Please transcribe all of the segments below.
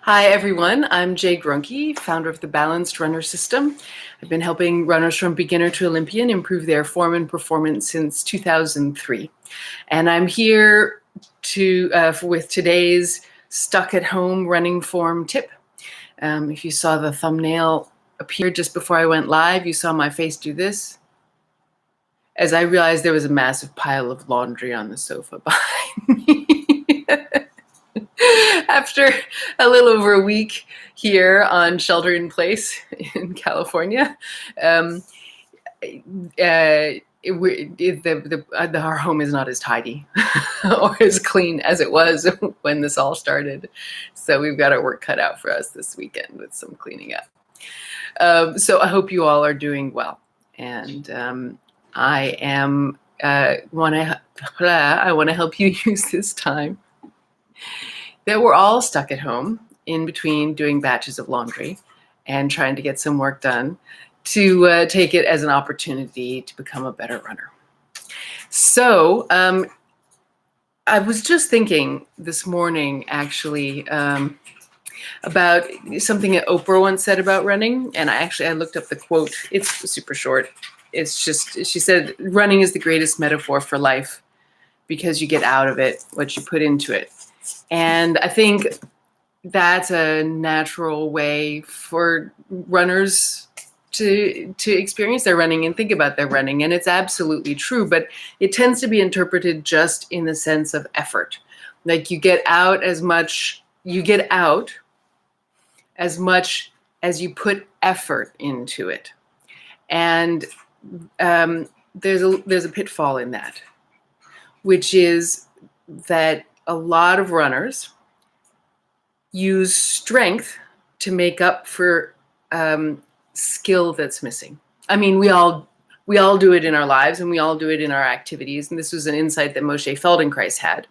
Hi everyone, I'm Jay Grunke, founder of the Balanced Runner System. I've been helping runners from beginner to Olympian improve their form and performance since 2003. And I'm here with today's stuck at home running form tip. If you saw the thumbnail appear just before I went live, you saw my face do this. As I realized there was a massive pile of laundry on the sofa behind me. After a little over a week here on shelter in place in California, our home is not as tidy or as clean as it was when this all started. So we've got our work cut out for us this weekend with some cleaning up. So I hope you all are doing well. And I want to help you use this time that we're all stuck at home in between doing batches of laundry and trying to get some work done to take it as an opportunity to become a better runner. So I was just thinking this morning, actually, about something that Oprah once said about running. And I looked up the quote. It's super short. It's just, she said, running is the greatest metaphor for life because you get out of it what you put into it. And I think that's a natural way for runners to experience their running and think about their running. And it's absolutely true, but it tends to be interpreted just in the sense of effort. Like you get out as much as you put effort into it. And there's a pitfall in that, which is that a lot of runners use strength to make up for skill that's missing. I mean, we all do it in our lives and we all do it in our activities. And this was an insight that Moshe Feldenkrais had,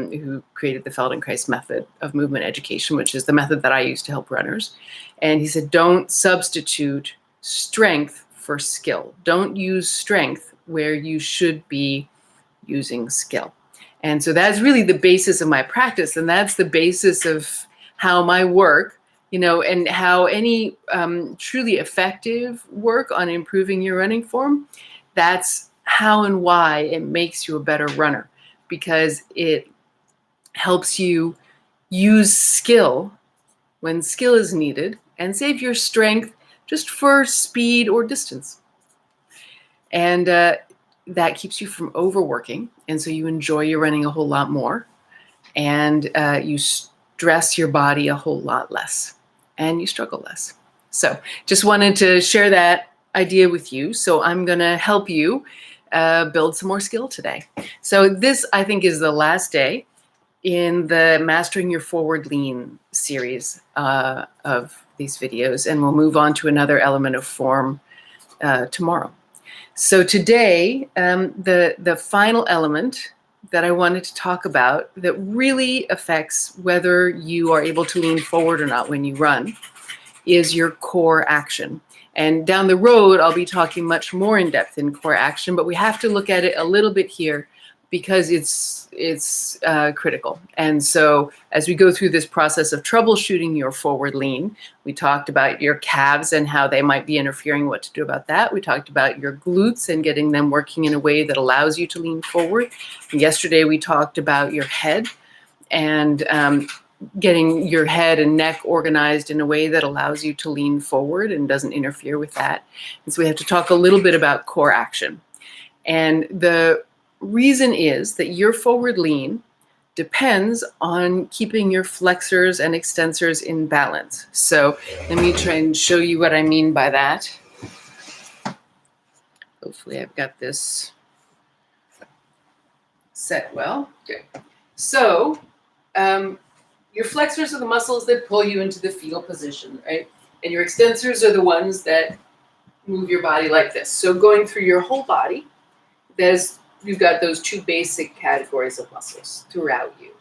who created the Feldenkrais method of movement education, which is the method that I use to help runners. And he said, don't substitute strength for skill. Don't use strength where you should be using skill. And so that's really the basis of my practice. And that's the basis of how my work, and how any truly effective work on improving your running form, that's how and why it makes you a better runner, because it helps you use skill when skill is needed and save your strength just for speed or distance. And that keeps you from overworking. And so you enjoy your running a whole lot more, and you stress your body a whole lot less, and you struggle less. So just wanted to share that idea with you. So I'm going to help you build some more skill today. So this, I think, is the last day in the Mastering Your Forward Lean series of these videos, and we'll move on to another element of form tomorrow. So today, the final element that I wanted to talk about that really affects whether you are able to lean forward or not when you run is your core action. And down the road, I'll be talking much more in depth in core action, but we have to look at it a little bit here because it's critical. And so as we go through this process of troubleshooting your forward lean, we talked about your calves and how they might be interfering, what to do about that. We talked about your glutes and getting them working in a way that allows you to lean forward. And yesterday we talked about your head and getting your head and neck organized in a way that allows you to lean forward and doesn't interfere with that. And so we have to talk a little bit about core action. And the reason is that your forward lean depends on keeping your flexors and extensors in balance. So let me try and show you what I mean by that. Hopefully I've got this set well. Good. So your flexors are the muscles that pull you into the fetal position, right? And your extensors are the ones that move your body like this. So going through your whole body, you've got those two basic categories of muscles throughout you.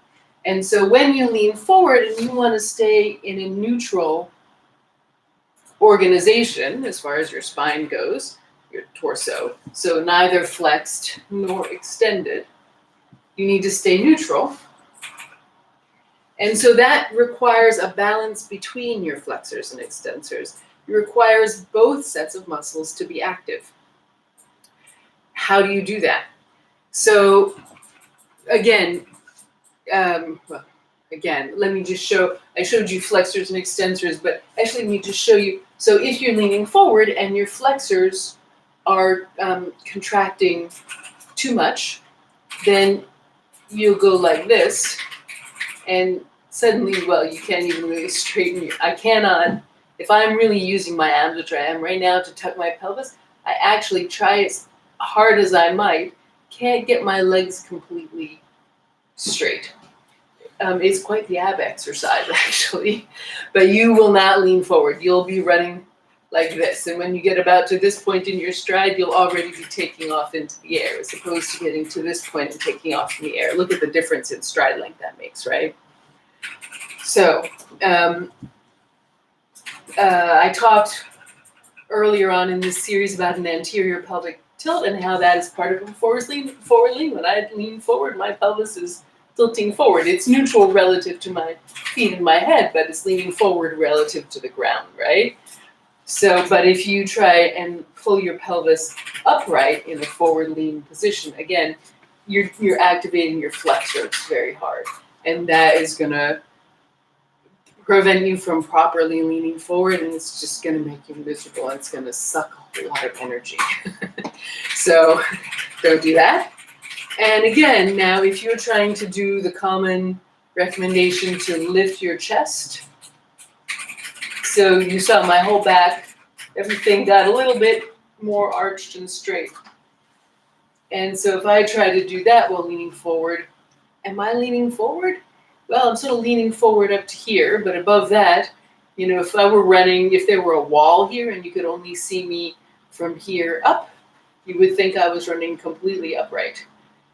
And so when you lean forward and you want to stay in a neutral organization, as far as your spine goes, your torso, so neither flexed nor extended, you need to stay neutral. And so that requires a balance between your flexors and extensors. It requires both sets of muscles to be active. How do you do that? So again, let me just show, I showed you flexors and extensors, but actually let me just show you. So if you're leaning forward and your flexors are contracting too much, then you'll go like this, and suddenly, well, you can't even really straighten your, I cannot, if I'm really using my abs, which I am right now, to tuck my pelvis, I actually try as hard as I might, can't get my legs completely straight. It's quite the ab exercise, actually, but you will not lean forward. You'll be running like this, and when you get about to this point in your stride, you'll already be taking off into the air, as opposed to getting to this point and taking off in the air. Look at the difference in stride length that makes, right? So I talked earlier on in this series about an anterior pelvic tilt and how that is part of a forward lean. When I lean forward, my pelvis is tilting forward. It's neutral relative to my feet and my head, but it's leaning forward relative to the ground, right? So, but if you try and pull your pelvis upright in a forward lean position, again, you're activating your flexors very hard, and that is going to prevent you from properly leaning forward, and it's just going to make you miserable, and it's going to suck a whole lot of energy. So don't do that. And again, now if you're trying to do the common recommendation to lift your chest, so you saw my whole back, everything got a little bit more arched and straight. And so if I try to do that while leaning forward, am I leaning forward? Well, I'm sort of leaning forward up to here, but above that, you know, if I were running, if there were a wall here and you could only see me from here up, you would think I was running completely upright.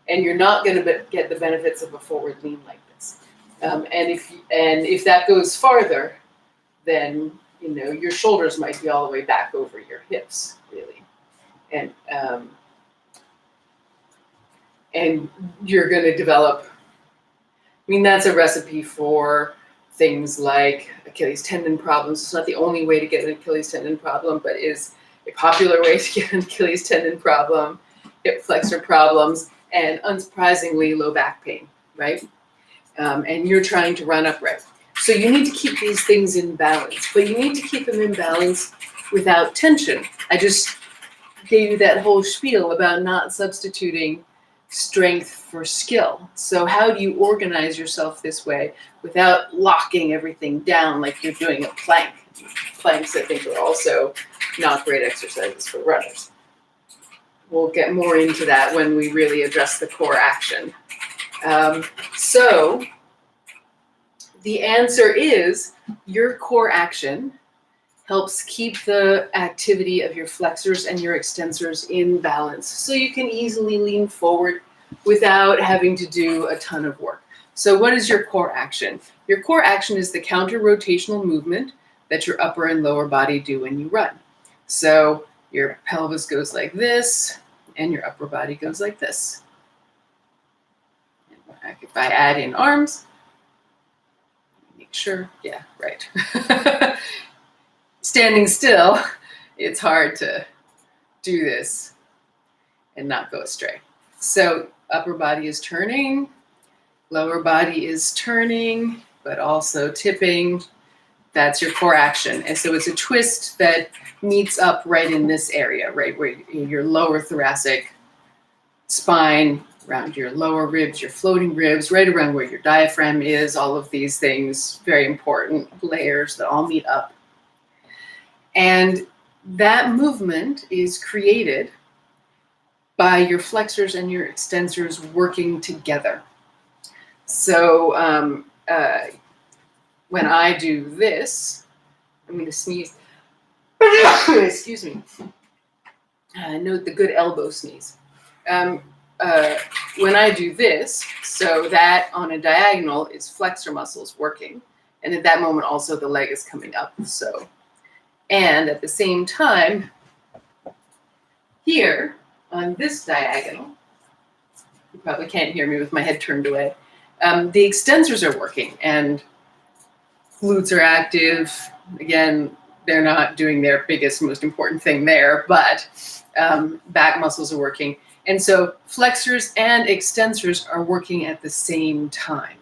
And you're not going to get the benefits of a forward lean like this. And if that goes farther, then you know your shoulders might be all the way back over your hips, really, and you're going to develop. I mean, that's a recipe for things like Achilles tendon problems. It's not the only way to get an Achilles tendon problem, but is a popular way to get an Achilles tendon problem, hip flexor problems, and unsurprisingly, low back pain, right? And you're trying to run upright. So you need to keep these things in balance, but you need to keep them in balance without tension. I just gave you that whole spiel about not substituting strength for skill. So how do you organize yourself this way without locking everything down like you're doing a plank? Planks, I think, are also not great exercises for runners. We'll get more into that when we really address the core action. So the answer is your core action helps keep the activity of your flexors and your extensors in balance, so you can easily lean forward without having to do a ton of work. So what is your core action? Your core action is the counter-rotational movement that your upper and lower body do when you run. So your pelvis goes like this, and your upper body goes like this. If I add in arms, make sure, yeah, right. Standing still, it's hard to do this and not go astray. So upper body is turning, lower body is turning, but also tipping. That's your core action. And so it's a twist that meets up right in this area, right where your lower thoracic spine, around your lower ribs, your floating ribs, right around where your diaphragm is, all of these things, very important layers that all meet up. And that movement is created by your flexors and your extensors working together. So when I do this, I'm going to sneeze. Excuse me. Note the good elbow sneeze. When I do this, so that on a diagonal is flexor muscles working, and at that moment also the leg is coming up. So, and at the same time, here on this diagonal, you probably can't hear me with my head turned away. The extensors are working and glutes are active. Again, they're not doing their biggest, most important thing there, but back muscles are working. And so flexors and extensors are working at the same time.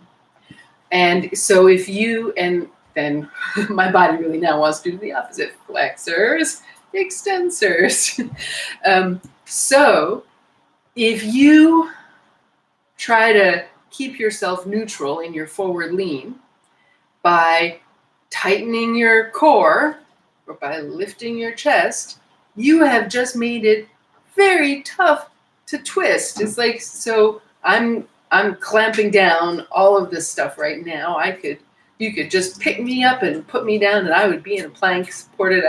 And so if you, and then my body really now wants to do the opposite, flexors, extensors. So if you try to keep yourself neutral in your forward lean by tightening your core or by lifting your chest, you have just made it very tough to twist. It's like, so I'm clamping down all of this stuff right now. You could just pick me up and put me down and I would be in a plank supported.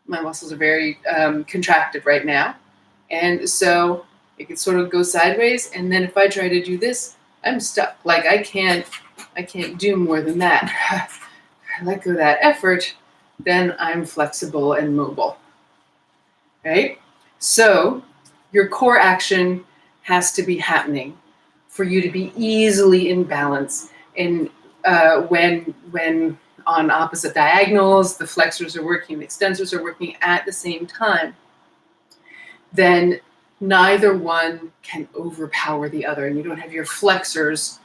My muscles are very contracted right now. And so it could sort of go sideways. And then if I try to do this, I'm stuck. Like I can't do more than that. I let go of that effort, then I'm flexible and mobile, right? So your core action has to be happening for you to be easily in balance. And when on opposite diagonals, the flexors are working, the extensors are working at the same time, then neither one can overpower the other. And you don't have your flexors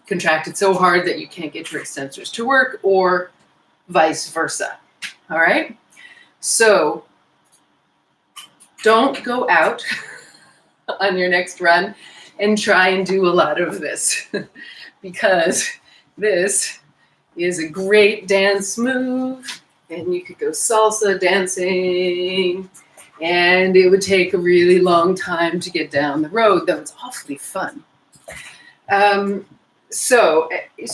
contracted so hard that you can't get your extensors to work, or vice versa. All right? So don't go out on your next run and try and do a lot of this because this is a great dance move and you could go salsa dancing and it would take a really long time to get down the road, though it's awfully fun. So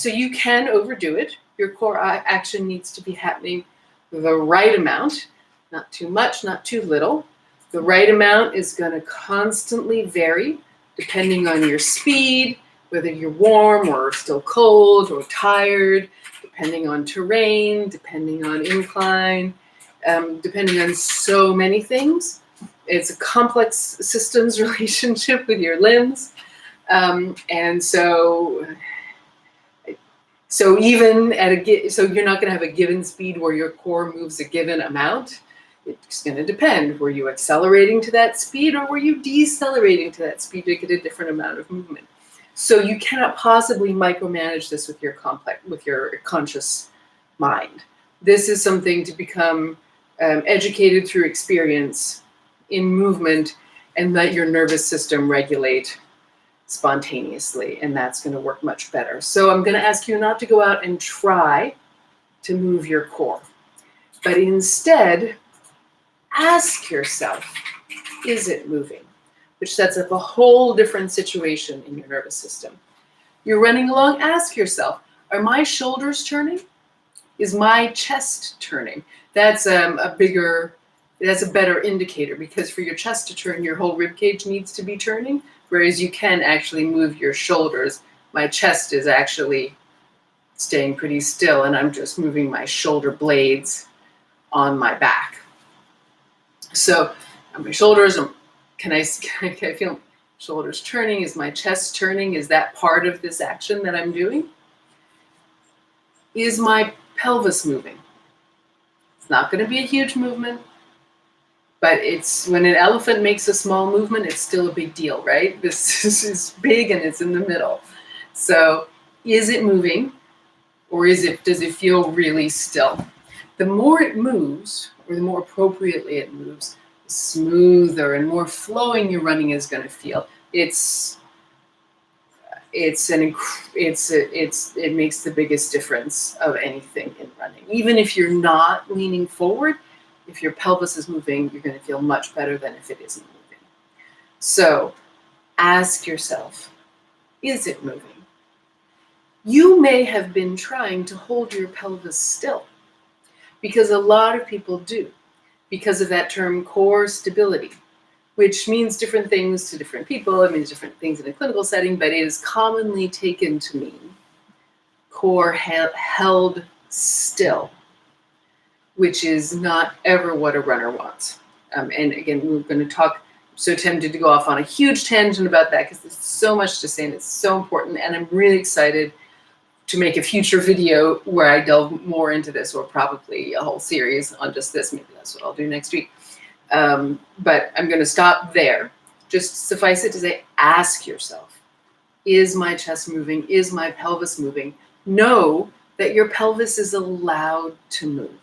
you can overdo it. Your core action needs to be happening the right amount, not too much, not too little. The right amount is going to constantly vary depending on your speed, whether you're warm or still cold or tired, depending on terrain, depending on incline, depending on so many things. It's a complex systems relationship with your limbs. And so even so you're not going to have a given speed where your core moves a given amount. It's going to depend. Were you accelerating to that speed or were you decelerating to that speed to get a different amount of movement? So you cannot possibly micromanage this with your conscious mind. This is something to become educated through experience in movement and let your nervous system regulate spontaneously, and that's going to work much better. So I'm going to ask you not to go out and try to move your core, but instead ask yourself, is it moving? Which sets up a whole different situation in your nervous system. You're running along, ask yourself, are my shoulders turning? Is my chest turning? That's a better indicator, because for your chest to turn, your whole rib cage needs to be turning, whereas you can actually move your shoulders. My chest is actually staying pretty still, and I'm just moving my shoulder blades on my back. So my shoulders, can I feel shoulders turning? Is my chest turning? Is that part of this action that I'm doing? Is my pelvis moving? It's not going to be a huge movement, but it's when an elephant makes a small movement, it's still a big deal, right? This is big and it's in the middle. So is it moving, or does it feel really still? The more it moves, or the more appropriately it moves, the smoother and more flowing your running is going to feel. It makes the biggest difference of anything in running. Even if you're not leaning forward, if your pelvis is moving, you're going to feel much better than if it isn't moving. So ask yourself, is it moving? You may have been trying to hold your pelvis still, because a lot of people do, because of that term core stability, which means different things to different people. It means different things in a clinical setting, but it is commonly taken to mean core held still, which is not ever what a runner wants. And again, we're going to talk so tempted to go off on a huge tangent about that because there's so much to say and it's so important. And I'm really excited to make a future video where I delve more into this, or probably a whole series on just this. Maybe that's what I'll do next week. But I'm going to stop there. Just suffice it to say, ask yourself, is my chest moving? Is my pelvis moving? Know that your pelvis is allowed to move.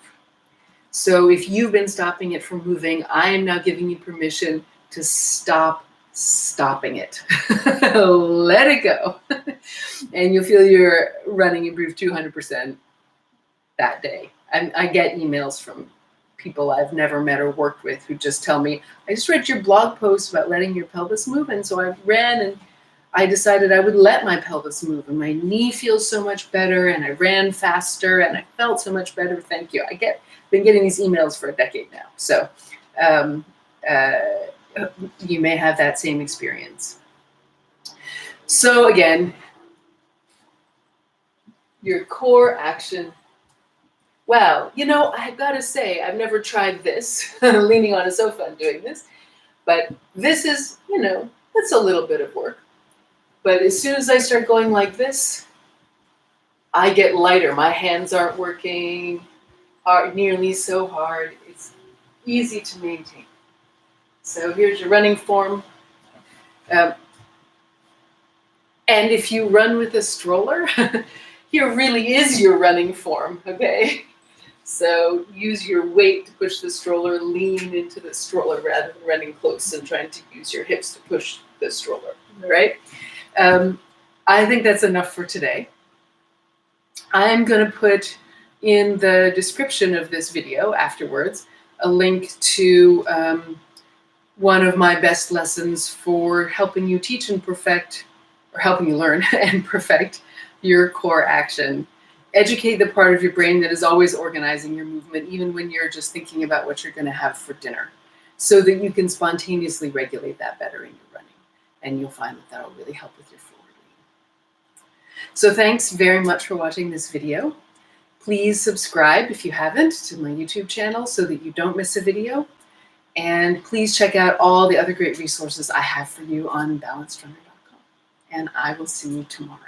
So if you've been stopping it from moving, I am now giving you permission to stop stopping it. Let it go. And you'll feel your running improve 200% that day. I get emails from people I've never met or worked with who just tell me, I just read your blog post about letting your pelvis move, and so I ran and I decided I would let my pelvis move, and my knee feels so much better, and I ran faster, and I felt so much better. Thank you. Been getting these emails for a decade now, so you may have that same experience. So again, your core action. Wow, I've got to say, I've never tried this, leaning on a sofa and doing this, but this is, it's a little bit of work. But as soon as I start going like this, I get lighter. My hands aren't working nearly so hard. It's easy to maintain. So here's your running form. And if you run with a stroller, here really is your running form, okay? So use your weight to push the stroller, lean into the stroller rather than running close and trying to use your hips to push the stroller, all right? I think that's enough for today. I'm going to put in the description of this video afterwards a link to one of my best lessons for helping you teach and perfect, or helping you learn and perfect your core action. Educate the part of your brain that is always organizing your movement, even when you're just thinking about what you're going to have for dinner, so that you can spontaneously regulate that better in your running. And you'll find that that'll really help with your forward lean. So thanks very much for watching this video. Please subscribe if you haven't to my YouTube channel so that you don't miss a video. And please check out all the other great resources I have for you on balancedrunner.com. And I will see you tomorrow.